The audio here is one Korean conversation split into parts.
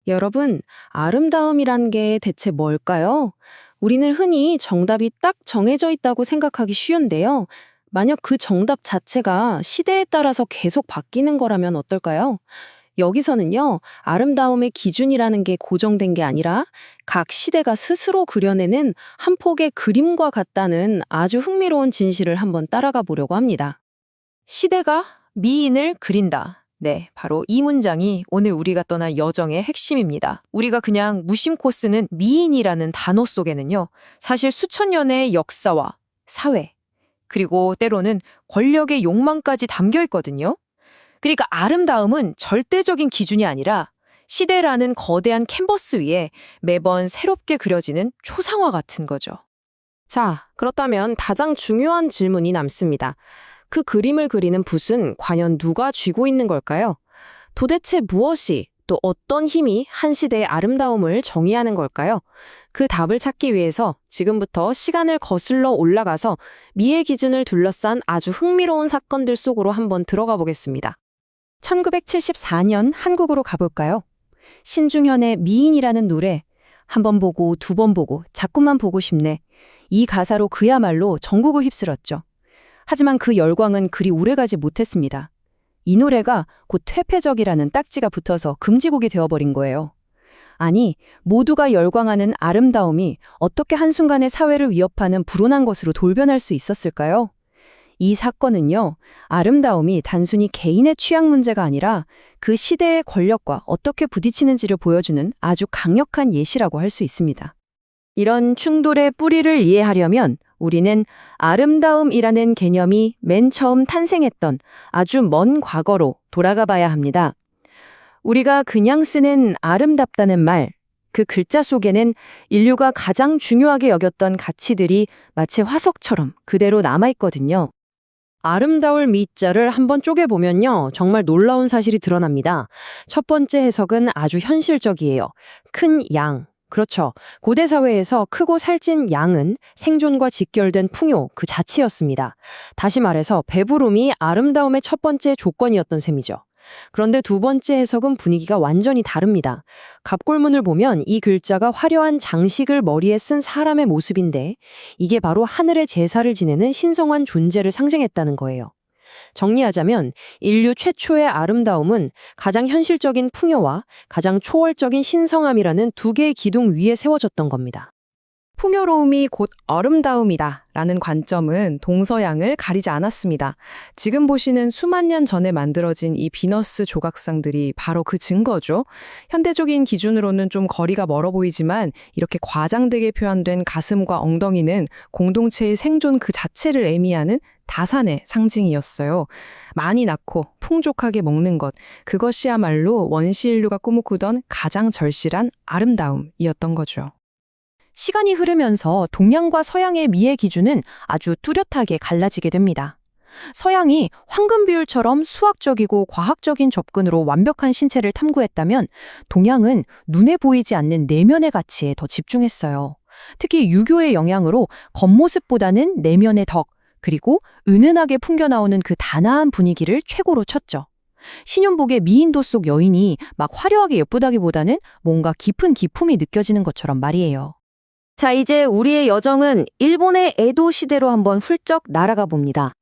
여러분, 아름다움이란 게 대체 뭘까요? 우리는 흔히 정답이 딱 정해져 있다고 생각하기 쉬운데요. 만약 그 정답 자체가 시대에 따라서 계속 바뀌는 거라면 어떨까요? 여기서는요, 아름다움의 기준이라는 게 고정된 게 아니라 각 시대가 스스로 그려내는 한 폭의 그림과 같다는 아주 흥미로운 진실을 한번 따라가 보려고 합니다. 시대가 미인을 그린다. 네, 바로 이 문장이 오늘 우리가 떠날 여정의 핵심입니다. 우리가 그냥 무심코 쓰는 미인이라는 단어 속에는요, 사실 수천 년의 역사와 사회, 그리고 때로는 권력의 욕망까지 담겨 있거든요. 그러니까 아름다움은 절대적인 기준이 아니라 시대라는 거대한 캔버스 위에 매번 새롭게 그려지는 초상화 같은 거죠. 자, 그렇다면 가장 중요한 질문이 남습니다. 그 그림을 그리는 붓은 과연 누가 쥐고 있는 걸까요? 도대체 무엇이 또 어떤 힘이 한 시대의 아름다움을 정의하는 걸까요? 그 답을 찾기 위해서 지금부터 시간을 거슬러 올라가서 미의 기준을 둘러싼 아주 흥미로운 사건들 속으로 한번 들어가 보겠습니다. 1974년 한국으로 가볼까요? 신중현의 미인이라는 노래, 한 번 보고 두 번 보고 자꾸만 보고 싶네. 이 가사로 그야말로 전국을 휩쓸었죠. 하지만 그 열광은 그리 오래가지 못했습니다. 이 노래가 곧 퇴폐적이라는 딱지가 붙어서 금지곡이 되어버린 거예요. 아니, 모두가 열광하는 아름다움이 어떻게 한순간에 사회를 위협하는 불온한 것으로 돌변할 수 있었을까요? 이 사건은요, 아름다움이 단순히 개인의 취향 문제가 아니라 그 시대의 권력과 어떻게 부딪히는지를 보여주는 아주 강력한 예시라고 할 수 있습니다. 이런 충돌의 뿌리를 이해하려면 우리는 아름다움이라는 개념이 맨 처음 탄생했던 아주 먼 과거로 돌아가 봐야 합니다. 우리가 그냥 쓰는 아름답다는 말, 그 글자 속에는 인류가 가장 중요하게 여겼던 가치들이 마치 화석처럼 그대로 남아있거든요. 아름다울 미자를 한번 쪼개보면요, 정말 놀라운 사실이 드러납니다. 첫 번째 해석은 아주 현실적이에요. 큰 양. 그렇죠. 고대 사회에서 크고 살찐 양은 생존과 직결된 풍요 그 자체였습니다. 다시 말해서 배부름이 아름다움의 첫 번째 조건이었던 셈이죠. 그런데 두 번째 해석은 분위기가 완전히 다릅니다. 갑골문을 보면 이 글자가 화려한 장식을 머리에 쓴 사람의 모습인데 이게 바로 하늘의 제사를 지내는 신성한 존재를 상징했다는 거예요. 정리하자면 인류 최초의 아름다움은 가장 현실적인 풍요와 가장 초월적인 신성함이라는 두 개의 기둥 위에 세워졌던 겁니다. 풍요로움이 곧 아름다움이다 라는 관점은 동서양을 가리지 않았습니다. 지금 보시는 수만 년 전에 만들어진 이 비너스 조각상들이 바로 그 증거죠. 현대적인 기준으로는 좀 거리가 멀어 보이지만 이렇게 과장되게 표현된 가슴과 엉덩이는 공동체의 생존 그 자체를 의미하는 다산의 상징이었어요. 많이 낳고 풍족하게 먹는 것, 그것이야말로 원시 인류가 꿈꾸던 가장 절실한 아름다움이었던 거죠. 시간이 흐르면서 동양과 서양의 미의 기준은 아주 뚜렷하게 갈라지게 됩니다. 서양이 황금 비율처럼 수학적이고 과학적인 접근으로 완벽한 신체를 탐구했다면 동양은 눈에 보이지 않는 내면의 가치에 더 집중했어요. 특히 유교의 영향으로 겉모습보다는 내면의 덕, 그리고 은은하게 풍겨나오는 그 단아한 분위기를 최고로 쳤죠. 신윤복의 미인도 속 여인이 막 화려하게 예쁘다기보다는 뭔가 깊은 기품이 느껴지는 것처럼 말이에요. 자, 이제 우리의 여정은 일본의 에도 시대로 한번 훌쩍 날아가 봅니다.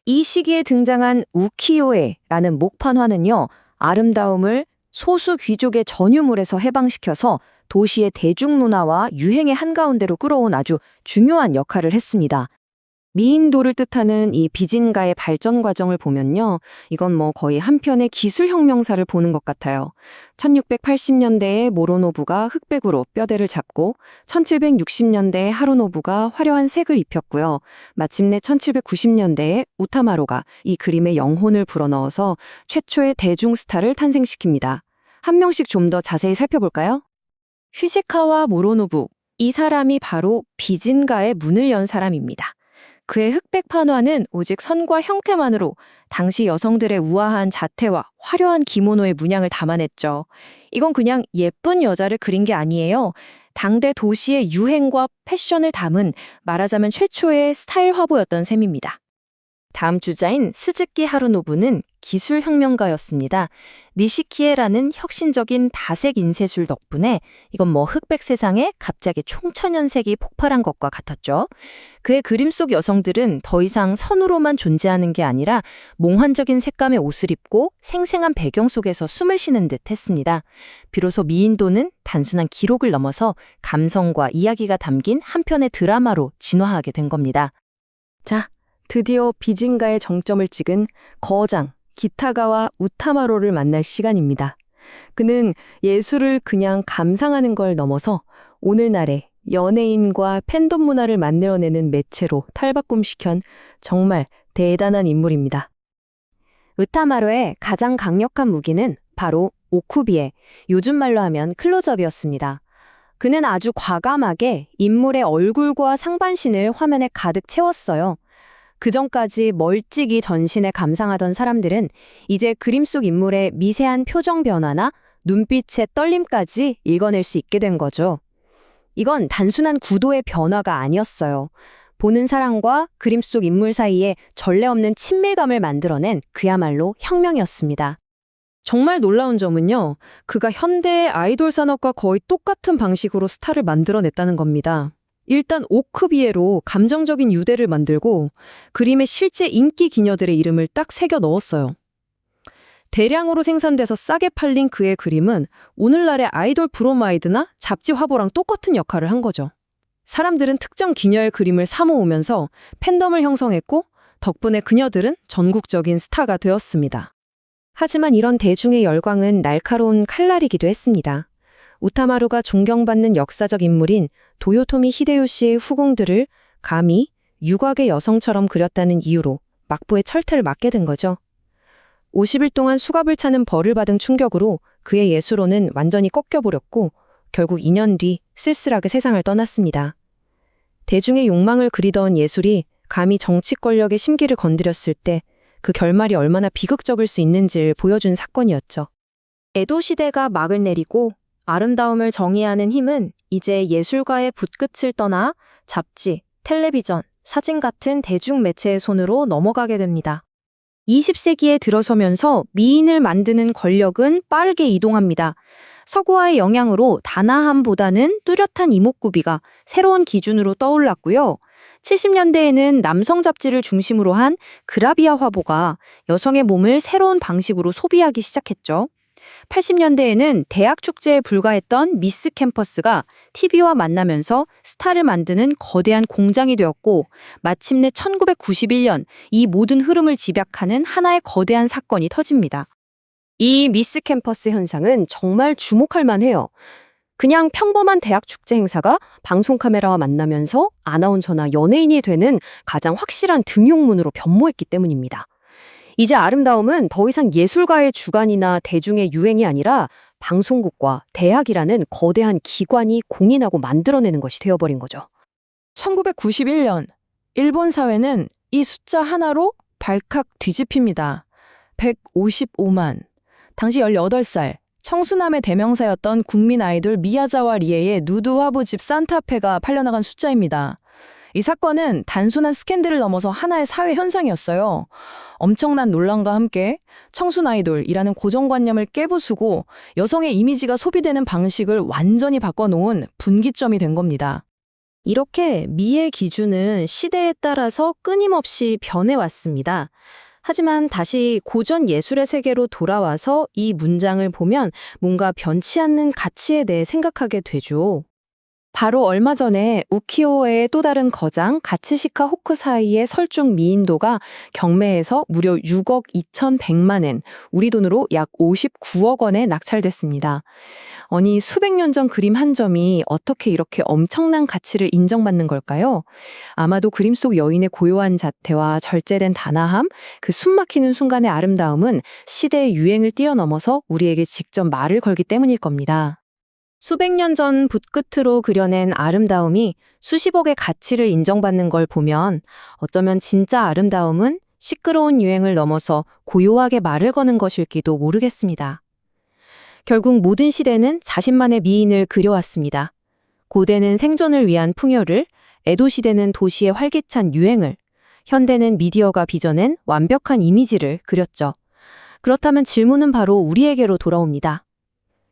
이 시기에 등장한 우키요에라는 목판화는요, 아름다움을 소수 귀족의 전유물에서 해방시켜서 도시의 대중문화와 유행의 한가운데로 끌어온 아주 중요한 역할을 했습니다. 미인도를 뜻하는 이 비진가의 발전 과정을 보면요, 이건 뭐 거의 한편의 기술혁명사를 보는 것 같아요. 1680년대에 모로노부가 흑백으로 뼈대를 잡고 1760년대에 하루노부가 화려한 색을 입혔고요. 마침내 1790년대에 우타마로가 이 그림의 영혼을 불어넣어서 최초의 대중 스타를 탄생시킵니다. 한 명씩 좀 더 자세히 살펴볼까요? 휴지카와 모로노부, 이 사람이 바로 비진가의 문을 연 사람입니다. 그의 흑백 판화는 오직 선과 형태만으로 당시 여성들의 우아한 자태와 화려한 기모노의 문양을 담아냈죠. 이건 그냥 예쁜 여자를 그린 게 아니에요. 당대 도시의 유행과 패션을 담은 말하자면 최초의 스타일 화보였던 셈입니다. 다음 주자인 스즈키 하루노부는 기술혁명가였습니다. 니시키에라는 혁신적인 다색 인쇄술 덕분에 이건 흑백 세상에 갑자기 총천연색이 폭발한 것과 같았죠. 그의 그림 속 여성들은 더 이상 선으로만 존재하는 게 아니라 몽환적인 색감의 옷을 입고 생생한 배경 속에서 숨을 쉬는 듯 했습니다. 비로소 미인도는 단순한 기록을 넘어서 감성과 이야기가 담긴 한 편의 드라마로 진화하게 된 겁니다. 자, 드디어 비진가의 정점을 찍은 거장, 기타가와 우타마로를 만날 시간입니다. 그는 예술을 그냥 감상하는 걸 넘어서 오늘날의 연예인과 팬덤 문화를 만들어내는 매체로 탈바꿈시킨 정말 대단한 인물입니다. 우타마로의 가장 강력한 무기는 바로 오쿠비에, 요즘 말로 하면 클로즈업이었습니다. 그는 아주 과감하게 인물의 얼굴과 상반신을 화면에 가득 채웠어요. 그전까지 멀찍이 전신에 감상하던 사람들은 이제 그림 속 인물의 미세한 표정 변화나 눈빛의 떨림까지 읽어낼 수 있게 된 거죠. 이건 단순한 구도의 변화가 아니었어요. 보는 사람과 그림 속 인물 사이에 전례 없는 친밀감을 만들어낸 그야말로 혁명이었습니다. 정말 놀라운 점은요, 그가 현대의 아이돌 산업과 거의 똑같은 방식으로 스타를 만들어냈다는 겁니다. 일단 오크비에로 감정적인 유대를 만들고 그림에 실제 인기 기녀들의 이름을 딱 새겨 넣었어요. 대량으로 생산돼서 싸게 팔린 그의 그림은 오늘날의 아이돌 브로마이드나 잡지 화보랑 똑같은 역할을 한 거죠. 사람들은 특정 기녀의 그림을 사모으면서 팬덤을 형성했고 덕분에 그녀들은 전국적인 스타가 되었습니다. 하지만 이런 대중의 열광은 날카로운 칼날이기도 했습니다. 우타마루가 존경받는 역사적 인물인 도요토미 히데요시의 후궁들을 감히 유곽의 여성처럼 그렸다는 이유로 막부의 철퇴를 맞게 된 거죠. 50일 동안 수갑을 차는 벌을 받은 충격으로 그의 예술혼은 완전히 꺾여버렸고 결국 2년 뒤 쓸쓸하게 세상을 떠났습니다. 대중의 욕망을 그리던 예술이 감히 정치 권력의 심기를 건드렸을 때 그 결말이 얼마나 비극적일 수 있는지를 보여준 사건이었죠. 에도 시대가 막을 내리고 아름다움을 정의하는 힘은 이제 예술가의 붓끝을 떠나 잡지, 텔레비전, 사진 같은 대중매체의 손으로 넘어가게 됩니다. 20세기에 들어서면서 미인을 만드는 권력은 빠르게 이동합니다. 서구화의 영향으로 단아함보다는 뚜렷한 이목구비가 새로운 기준으로 떠올랐고요. 70년대에는 남성 잡지를 중심으로 한 그라비아 화보가 여성의 몸을 새로운 방식으로 소비하기 시작했죠. 80년대에는 대학 축제에 불과했던 미스 캠퍼스가 TV와 만나면서 스타를 만드는 거대한 공장이 되었고 마침내 1991년 이 모든 흐름을 집약하는 하나의 거대한 사건이 터집니다. 이 미스 캠퍼스 현상은 정말 주목할 만해요. 그냥 평범한 대학 축제 행사가 방송 카메라와 만나면서 아나운서나 연예인이 되는 가장 확실한 등용문으로 변모했기 때문입니다. 이제 아름다움은 더 이상 예술가의 주관이나 대중의 유행이 아니라 방송국과 대학이라는 거대한 기관이 공인하고 만들어내는 것이 되어버린 거죠. 1991년 일본 사회는 이 숫자 하나로 발칵 뒤집힙니다. 155만. 당시 18살 청수남의 대명사였던 국민 아이돌 미야자와 리에의 누드 화보집 산타페가 팔려나간 숫자입니다. 이 사건은 단순한 스캔들을 넘어서 하나의 사회 현상이었어요. 엄청난 논란과 함께 청순 아이돌이라는 고정관념을 깨부수고 여성의 이미지가 소비되는 방식을 완전히 바꿔놓은 분기점이 된 겁니다. 이렇게 미의 기준은 시대에 따라서 끊임없이 변해왔습니다. 하지만 다시 고전 예술의 세계로 돌아와서 이 문장을 보면 뭔가 변치 않는 가치에 대해 생각하게 되죠. 바로 얼마 전에 우키오에의 또 다른 거장 가츠시카 호쿠사이의 설중 미인도가 경매에서 무려 6억 2,100만 엔, 우리 돈으로 약 59억 원에 낙찰됐습니다. 아니, 수백 년 전 그림 한 점이 어떻게 이렇게 엄청난 가치를 인정받는 걸까요? 아마도 그림 속 여인의 고요한 자태와 절제된 단아함, 그 숨막히는 순간의 아름다움은 시대의 유행을 뛰어넘어서 우리에게 직접 말을 걸기 때문일 겁니다. 수백 년 전 붓끝으로 그려낸 아름다움이 수십억의 가치를 인정받는 걸 보면 어쩌면 진짜 아름다움은 시끄러운 유행을 넘어서 고요하게 말을 거는 것일지도 모르겠습니다. 결국 모든 시대는 자신만의 미인을 그려왔습니다. 고대는 생존을 위한 풍요를, 에도 시대는 도시의 활기찬 유행을, 현대는 미디어가 빚어낸 완벽한 이미지를 그렸죠. 그렇다면 질문은 바로 우리에게로 돌아옵니다.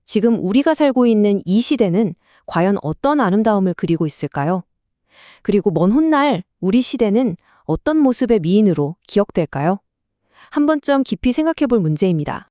지금 우리가 살고 있는 이 시대는 과연 어떤 아름다움을 그리고 있을까요? 그리고 먼 훗날 우리 시대는 어떤 모습의 미인으로 기억될까요? 한 번쯤 깊이 생각해 볼 문제입니다.